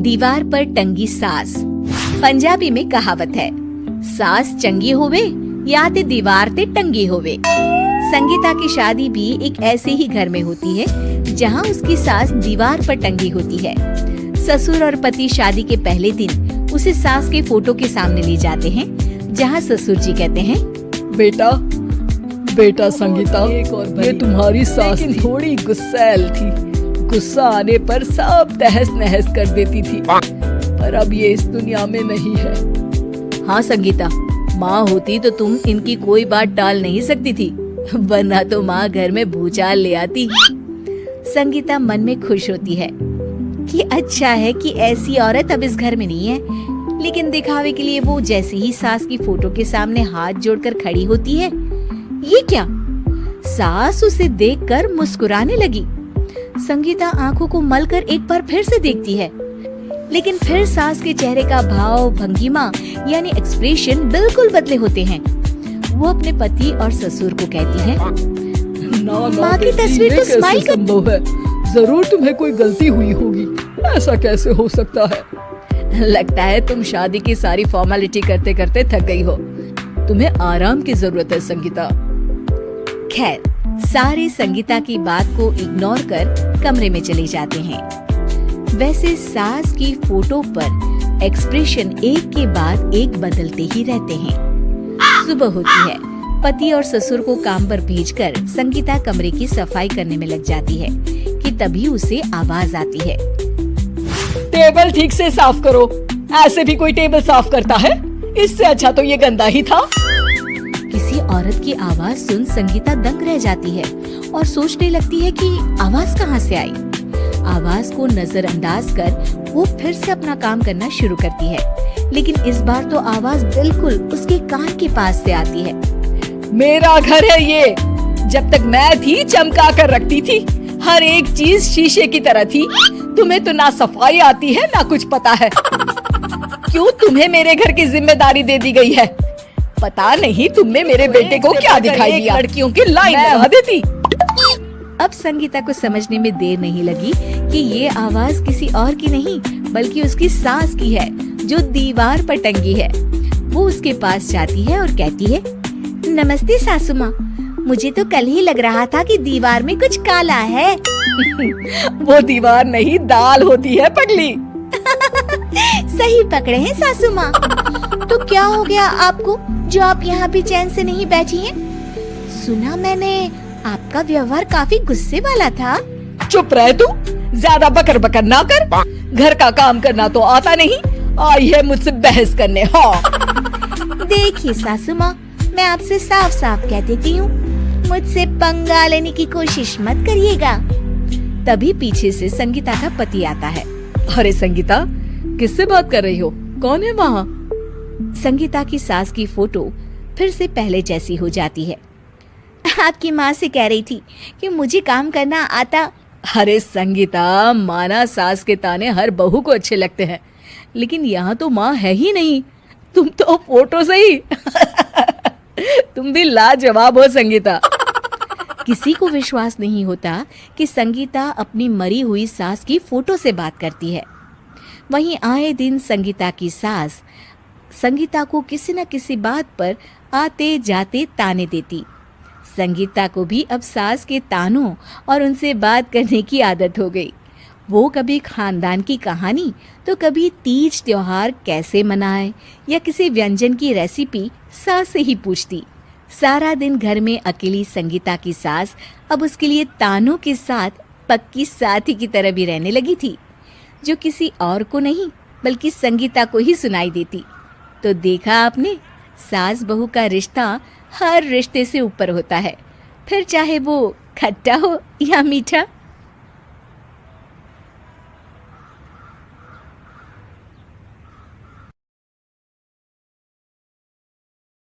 दीवार पर टंगी सास। पंजाबी में कहावत है, सास चंगी होवे या ते दीवार ते टंगी होवे। संगीता की शादी भी एक ऐसे ही घर में होती है जहां उसकी सास दीवार पर टंगी होती है। ससुर और पति शादी के पहले दिन उसे सास के फोटो के सामने ले जाते हैं, जहां ससुर जी कहते हैं, बेटा संगीता, ये तुम्हारी सास थोड़ी गुस्सैल थी। गुस्सा आने पर सब तहस नहस कर देती थी, पर अब ये इस दुनिया में नहीं है। हाँ संगीता, माँ होती तो तुम इनकी कोई बात टाल नहीं सकती थी, वरना तो माँ घर में भूचाल ले आती। संगीता मन में खुश होती है कि अच्छा है कि ऐसी औरत अब इस घर में नहीं है, लेकिन दिखावे के लिए वो जैसे ही सास की फोटो के सामने हाथ जोड़कर खड़ी होती है, ये क्या? सास उसे देखकर मुस्कुराने लगी। संगीता आंखों को मलकर एक बार फिर से देखती है, लेकिन फिर सास के चेहरे का भाव, भंगिमा यानी एक्सप्रेशन बिल्कुल बदले होते हैं। वो अपने पति और ससुर को कहती है, माँ की तस्वीर तो स्माइल कर। संभव है, जरूर तुम्हें कोई गलती हुई होगी, ऐसा कैसे हो सकता है? लगता है तुम शादी की सारी फॉर्मेलिटी करते करते थक गई हो, तुम्हें आराम की जरूरत है संगीता। खैर, सारे संगीता की बात को इग्नोर कर कमरे में चले जाते हैं। वैसे सास की फोटो पर एक्सप्रेशन एक के बाद एक बदलते ही रहते हैं। सुबह होती है, पति और ससुर को काम पर भेजकर संगीता कमरे की सफाई करने में लग जाती है कि तभी उसे आवाज आती है, टेबल ठीक से साफ करो। ऐसे भी कोई टेबल साफ करता है? इससे अच्छा तो ये गंदा ही था। किसी औरत की आवाज सुन संगीता दंग रह जाती है और सोचने लगती है कि आवाज कहाँ से आई। आवाज को नजरअंदाज कर वो फिर से अपना काम करना शुरू करती है, लेकिन इस बार तो आवाज बिल्कुल उसके कान के पास से आती है। मेरा घर है ये, जब तक मैं थी चमका कर रखती थी, हर एक चीज शीशे की तरह थी। तुम्हें तो ना सफाई आती है ना कुछ पता है। क्यों तुम्हें मेरे घर की जिम्मेदारी दे दी गई है? पता नहीं तुमने मेरे बेटे को क्या दिखाई दिया, लड़कियों की लाइन लगा देती। अब संगीता को समझने में देर नहीं लगी कि ये आवाज किसी और की नहीं बल्कि उसकी सास की है, जो दीवार पर टंगी है। वो उसके पास जाती है और कहती है, नमस्ते सासू माँ, मुझे तो कल ही लग रहा था कि दीवार में कुछ काला है। वो दीवार नहीं, दाल होती है पगली। सही पकड़े हैं सासू माँ। तो क्या हो गया आपको जो आप यहाँ भी चैन से नहीं बैठी हैं? सुना मैंने आपका व्यवहार काफी गुस्से वाला था। चुप रह तू, ज्यादा बकर बकर ना कर। घर का काम करना तो आता नहीं, आई है मुझसे बहस करने। हाँ देखिए सासू माँ, मैं आपसे साफ साफ कह देती हूँ, मुझसे पंगा लेने की कोशिश मत करिएगा। तभी पीछे से संगीता का पति आता है। अरे संगीता, किससे बात कर रही हो? कौन है वहाँ? संगीता की सास की फोटो फिर से पहले जैसी हो जाती है। आपकी माँ से कह रही थी कि मुझे काम करना आता। अरे संगीता, माना सास के ताने हर बहू को अच्छे लगते हैं, लेकिन यहाँ तो माँ है ही नहीं, तुम तो फोटो से ही। तुम भी लाजवाब हो संगीता। किसी को विश्वास नहीं होता कि संगीता अपनी मरी हुई सास की फोटो से बात करती है। वहीं आए दिन संगीता की सास संगीता को किसी न किसी बात पर आते जाते ताने देती। संगीता को भी अब सास के तानों और उनसे बात करने की आदत हो गई। वो कभी खानदान की कहानी तो कभी तीज त्योहार कैसे मनाए या किसी व्यंजन की रेसिपी सास से ही पूछती। सारा दिन घर में अकेली संगीता की सास अब उसके लिए तानों के साथ पक्की साथी की तरह भी रहने लगी थी, जो किसी और को नहीं बल्कि संगीता को ही सुनाई देती। तो देखा आपने, सास बहू का रिश्ता हर रिश्ते से ऊपर होता है, फिर चाहे वो खट्टा हो या मीठा।